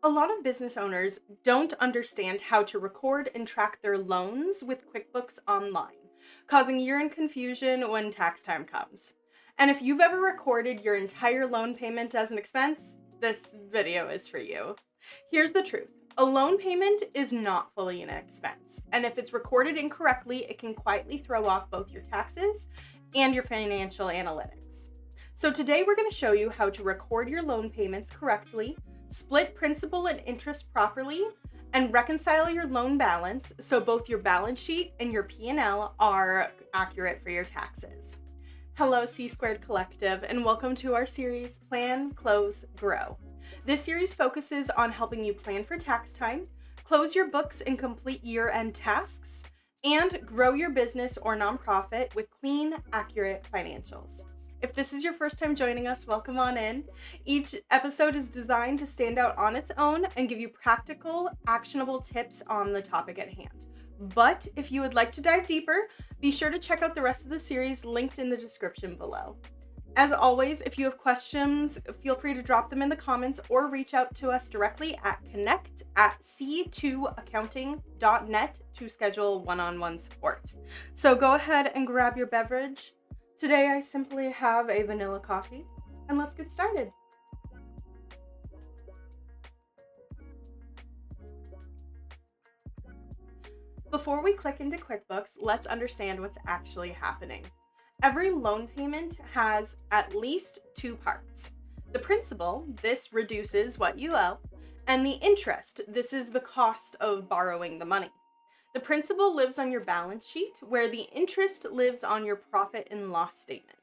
A lot of business owners don't understand how to record and track their loans with QuickBooks Online, causing year-end confusion when tax time comes. And if you've ever recorded your entire loan payment as an expense, this video is for you. Here's the truth. A loan payment is not fully an expense, and if it's recorded incorrectly, it can quietly throw off both your taxes and your financial analytics. So today we're going to show you how to record your loan payments correctly, split principal and interest properly, and reconcile your loan balance so both your balance sheet and your P&L are accurate for your taxes. Hello, C-Squared Collective, and welcome to our series, Plan, Close, Grow. This series focuses on helping you plan for tax time, close your books and complete year-end tasks, and grow your business or nonprofit with clean, accurate financials. If this is your first time joining us, welcome on in. Each episode is designed to stand out on its own and give you practical, actionable tips on the topic at hand. But if you would like to dive deeper, be sure to check out the rest of the series linked in the description below. As always, if you have questions, feel free to drop them in the comments or reach out to us directly at connect@c2accounting.net to schedule one-on-one support. So go ahead and grab your beverage. Today I simply have a vanilla coffee, and let's get started. Before we click into QuickBooks, let's understand what's actually happening. Every loan payment has at least two parts. The principal, this reduces what you owe, and the interest, this is the cost of borrowing the money. The principal lives on your balance sheet, where the interest lives on your profit and loss statement.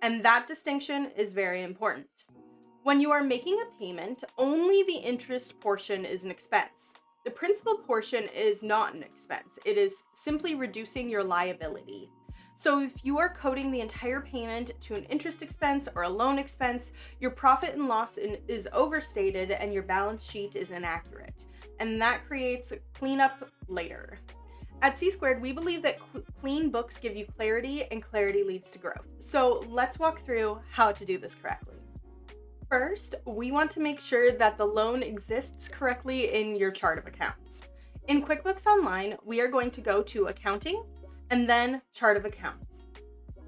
And that distinction is very important. When you are making a payment, only the interest portion is an expense. The principal portion is not an expense. It is simply reducing your liability. So if you are coding the entire payment to an interest expense or a loan expense, your profit and loss is overstated and your balance sheet is inaccurate. And that creates cleanup later. At C-Squared, we believe that clean books give you clarity and clarity leads to growth. So let's walk through how to do this correctly. First, we want to make sure that the loan exists correctly in your chart of accounts. In QuickBooks Online, we are going to go to Accounting and then Chart of Accounts.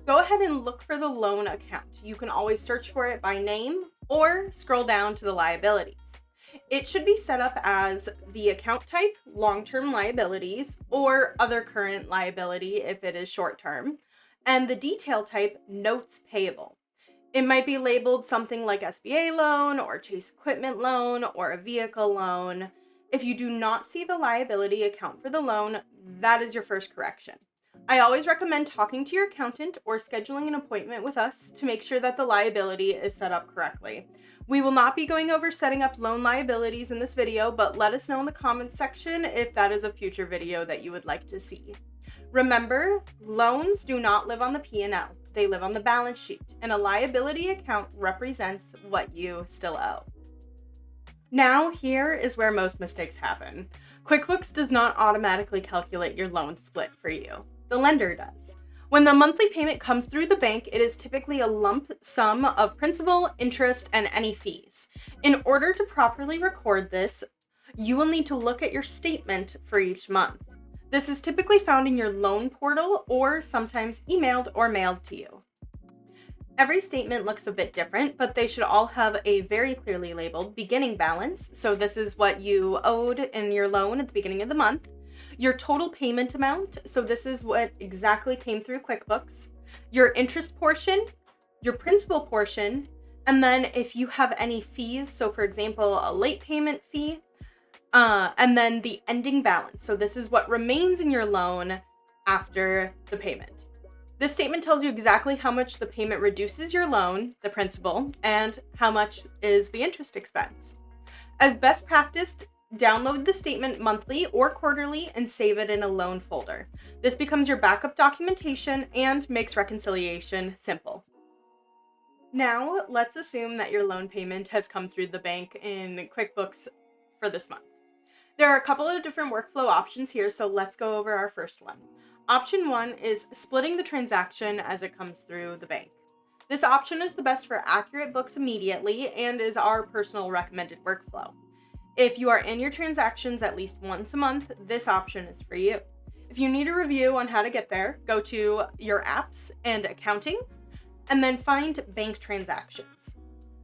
Go ahead and look for the loan account. You can always search for it by name or scroll down to the liabilities. It should be set up as the account type, long-term liabilities, or other current liability if it is short-term, and the detail type, notes payable. It might be labeled something like SBA loan or Chase equipment loan or a vehicle loan. If you do not see the liability account for the loan, that is your first correction. I always recommend talking to your accountant or scheduling an appointment with us to make sure that the liability is set up correctly. We will not be going over setting up loan liabilities in this video, but let us know in the comments section if that is a future video that you would like to see. Remember, loans do not live on the P&L. They live on the balance sheet, and a liability account represents what you still owe. Now, here is where most mistakes happen. QuickBooks does not automatically calculate your loan split for you. The lender does. When the monthly payment comes through the bank, it is typically a lump sum of principal, interest, and any fees. In order to properly record this, you will need to look at your statement for each month. This is typically found in your loan portal or sometimes emailed or mailed to you. Every statement looks a bit different, but they should all have a very clearly labeled beginning balance. So this is what you owed in your loan at the beginning of the month. Your total payment amount, so this is what exactly came through QuickBooks, your interest portion, your principal portion, and then if you have any fees, so for example, a late payment fee, and then the ending balance. So this is what remains in your loan after the payment. This statement tells you exactly how much the payment reduces your loan, the principal, and how much is the interest expense. As best practice, download the statement monthly or quarterly and save it in a loan folder. This becomes your backup documentation and makes reconciliation simple. Now, let's assume that your loan payment has come through the bank in QuickBooks for this month. There are a couple of different workflow options here, so let's go over our first one. Option 1 is splitting the transaction as it comes through the bank. This option is the best for accurate books immediately and is our personal recommended workflow. If you are in your transactions at least once a month, this option is for you. If you need a review on how to get there, go to your apps and accounting, and then find bank transactions.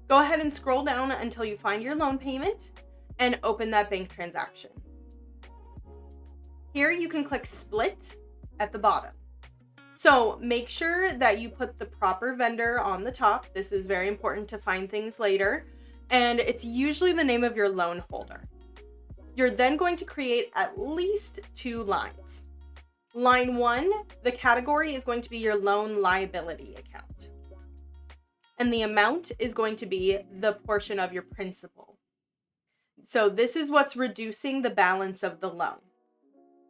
Go ahead and scroll down until you find your loan payment and open that bank transaction. Here you can click split at the bottom. So make sure that you put the proper vendor on the top. This is very important to find things later. And it's usually the name of your loan holder. You're then going to create at least 2 lines. Line 1, the category is going to be your loan liability account. And the amount is going to be the portion of your principal. So this is what's reducing the balance of the loan.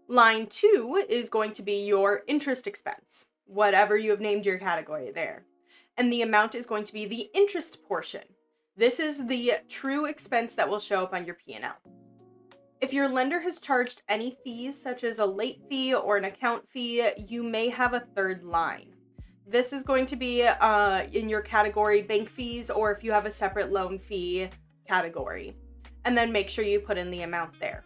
Line 2 is going to be your interest expense, whatever you have named your category there. And the amount is going to be the interest portion. This is the true expense that will show up on your P&L. If your lender has charged any fees, such as a late fee or an account fee, you may have a third line. This is going to be in your category bank fees, or if you have a separate loan fee category. And then make sure you put in the amount there.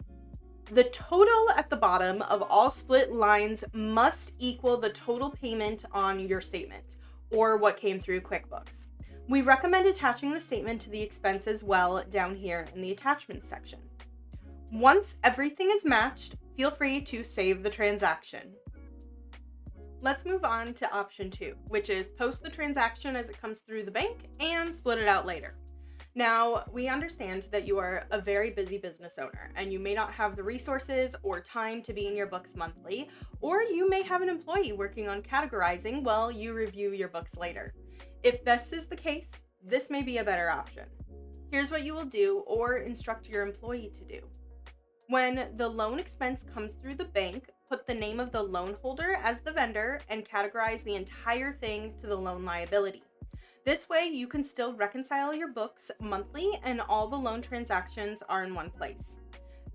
The total at the bottom of all split lines must equal the total payment on your statement, or what came through QuickBooks. We recommend attaching the statement to the expense as well down here in the attachments section. Once everything is matched, feel free to save the transaction. Let's move on to option 2, which is post the transaction as it comes through the bank and split it out later. Now, we understand that you are a very busy business owner and you may not have the resources or time to be in your books monthly, or you may have an employee working on categorizing while you review your books later. If this is the case, this may be a better option. Here's what you will do or instruct your employee to do. When the loan expense comes through the bank, put the name of the loan holder as the vendor and categorize the entire thing to the loan liability. This way, you can still reconcile your books monthly and all the loan transactions are in one place.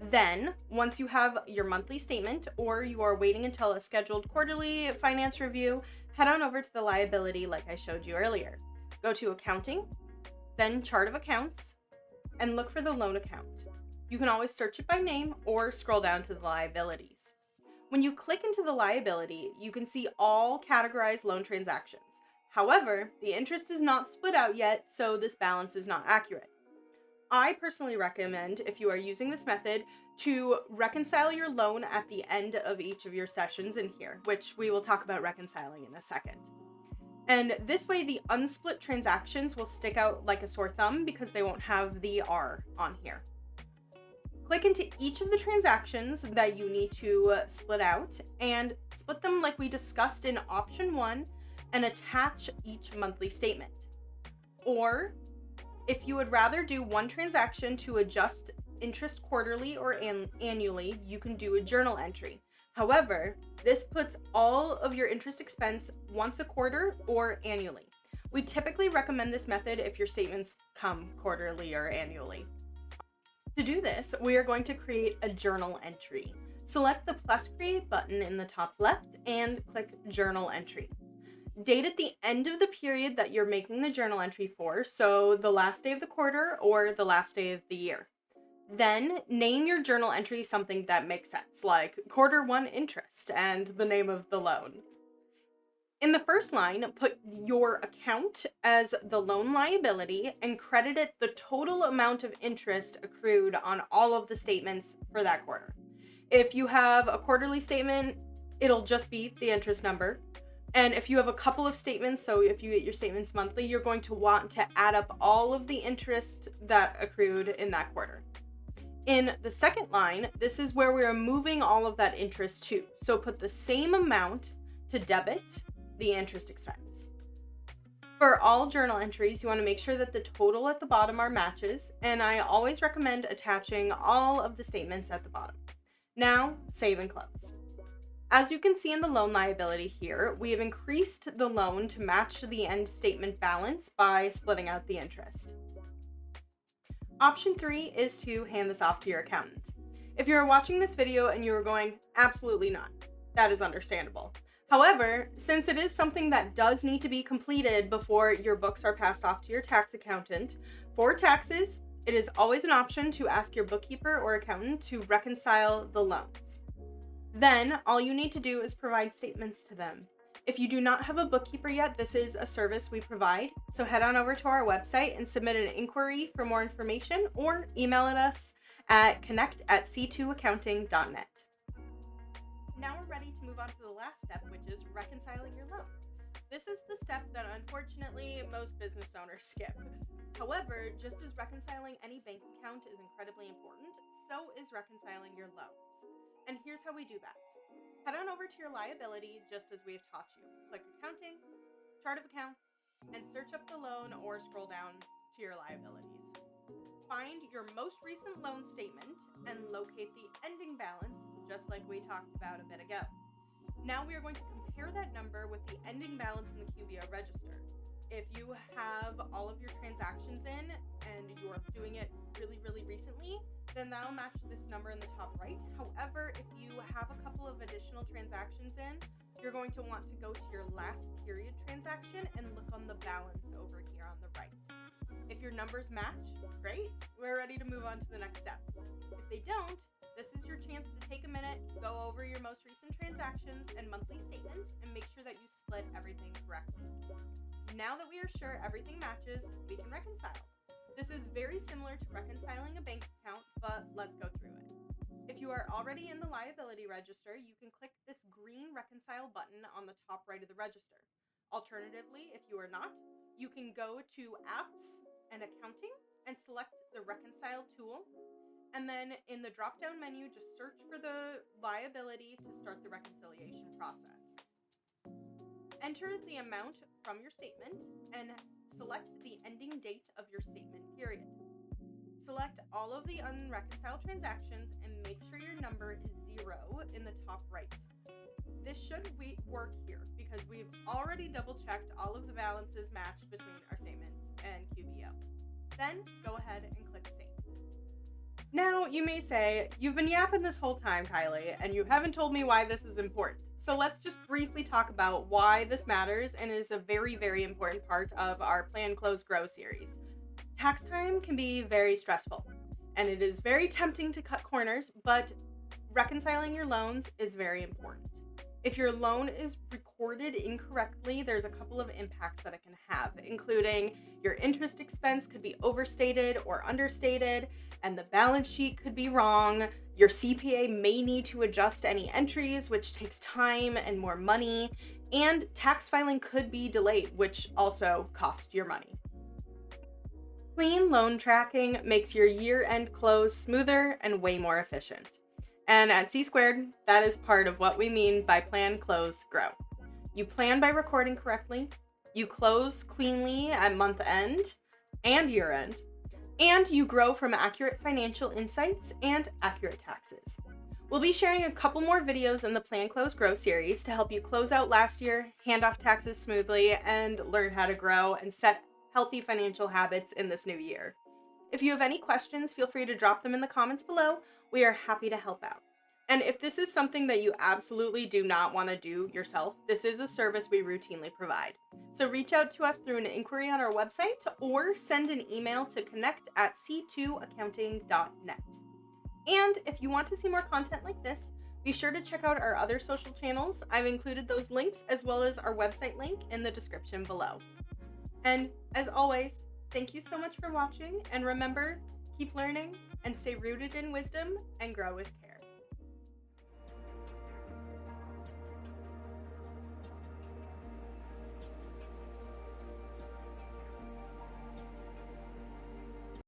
Then, once you have your monthly statement or you are waiting until a scheduled quarterly finance review, head on over to the liability like I showed you earlier. Go to accounting, then chart of accounts, and look for the loan account. You can always search it by name or scroll down to the liabilities. When you click into the liability, you can see all categorized loan transactions. However, the interest is not split out yet, so this balance is not accurate. I personally recommend, if you are using this method, to reconcile your loan at the end of each of your sessions in here, which we will talk about reconciling in a second. And this way, the unsplit transactions will stick out like a sore thumb because they won't have the R on here. Click into each of the transactions that you need to split out and split them like we discussed in option 1 and attach each monthly statement. Or if you would rather do one transaction to adjust interest quarterly or annually, you can do a journal entry. However, this puts all of your interest expense once a quarter or annually. We typically recommend this method if your statements come quarterly or annually. To do this, we are going to create a journal entry. Select the plus create button in the top left and click journal entry. Date at the end of the period that you're making the journal entry for, so the last day of the quarter or the last day of the year. Then name your journal entry something that makes sense, like quarter 1 interest and the name of the loan. In the first line, put your account as the loan liability and credit it the total amount of interest accrued on all of the statements for that quarter. If you have a quarterly statement, it'll just be the interest number. And if you have a couple of statements, so if you get your statements monthly, you're going to want to add up all of the interest that accrued in that quarter. In the second line, this is where we're moving all of that interest to. So put the same amount to debit the interest expense. For all journal entries, you want to make sure that the total at the bottom are matches, and I always recommend attaching all of the statements at the bottom. Now, save and close. As you can see in the loan liability here, we have increased the loan to match the end statement balance by splitting out the interest. Option 3 is to hand this off to your accountant. If you're watching this video and you are going, absolutely not, that is understandable. However, since it is something that does need to be completed before your books are passed off to your tax accountant, for taxes, It is always an option to ask your bookkeeper or accountant to reconcile the loans. Then, all you need to do is provide statements to them. If you do not have a bookkeeper yet, this is a service we provide. So head on over to our website and submit an inquiry for more information, or email us at connect@c2accounting.net. Now we're ready to move on to the last step, which is reconciling your loan. This is the step that unfortunately most business owners skip. However, just as reconciling any bank account is incredibly important, so is reconciling your loans. And here's how we do that. Head on over to your liability just as we have taught you. Click Accounting, Chart of Accounts, and search up the loan or scroll down to your liabilities. Find your most recent loan statement and locate the ending balance, just like we talked about a bit ago. Now we are going to compare that number with the ending balance in the QBO register. If you have all of your transactions in and you are doing it really recently, then that'll match this number in the top right. However, if you have a couple of additional transactions in, you're going to want to go to your last period transaction and look on the balance over here on the right. If your numbers match, great, we're ready to move on to the next step. If they don't, this is your chance to take a minute, go over your most recent transactions and monthly statements, and make sure that you split everything correctly. Now that we are sure everything matches, we can reconcile. This is very similar to reconciling a bank account, but let's go through it. If you are already in the liability register, you can click this green reconcile button on the top right of the register. Alternatively, if you are not, you can go to Apps and Accounting and select the Reconcile tool. And then in the drop-down menu, just search for the liability to start the reconciliation process. Enter the amount from your statement and select the ending date of your statement period. Select all of the unreconciled transactions and make sure your number is 0 in the top right. This should work here because we've already double-checked all of the balances matched between our statements and QBO. Then go ahead and click Save. Now, you may say, you've been yapping this whole time, Kylie, and you haven't told me why this is important. So let's just briefly talk about why this matters and is a very important part of our Plan, Close, Grow series. Tax time can be very stressful, and it is very tempting to cut corners, but reconciling your loans is very important. If your loan is recorded incorrectly, there's a couple of impacts that it can have, including your interest expense could be overstated or understated, and the balance sheet could be wrong. Your CPA may need to adjust any entries, which takes time and more money, and tax filing could be delayed, which also costs your money. Clean loan tracking makes your year-end close smoother and way more efficient. And at C Squared, that is part of what we mean by Plan, Close, Grow. You plan by recording correctly, you close cleanly at month end and year end, and you grow from accurate financial insights and accurate taxes. We'll be sharing a couple more videos in the Plan, Close, Grow series to help you close out last year, hand off taxes smoothly, and learn how to grow and set healthy financial habits in this new year. If you have any questions, feel free to drop them in the comments below. We are happy to help out. And if this is something that you absolutely do not want to do yourself, this is a service we routinely provide. So reach out to us through an inquiry on our website or send an email to connect@c2accounting.net. And if you want to see more content like this, be sure to check out our other social channels. I've included those links as well as our website link in the description below. And as always, thank you so much for watching, and remember, keep learning and stay rooted in wisdom and grow with care.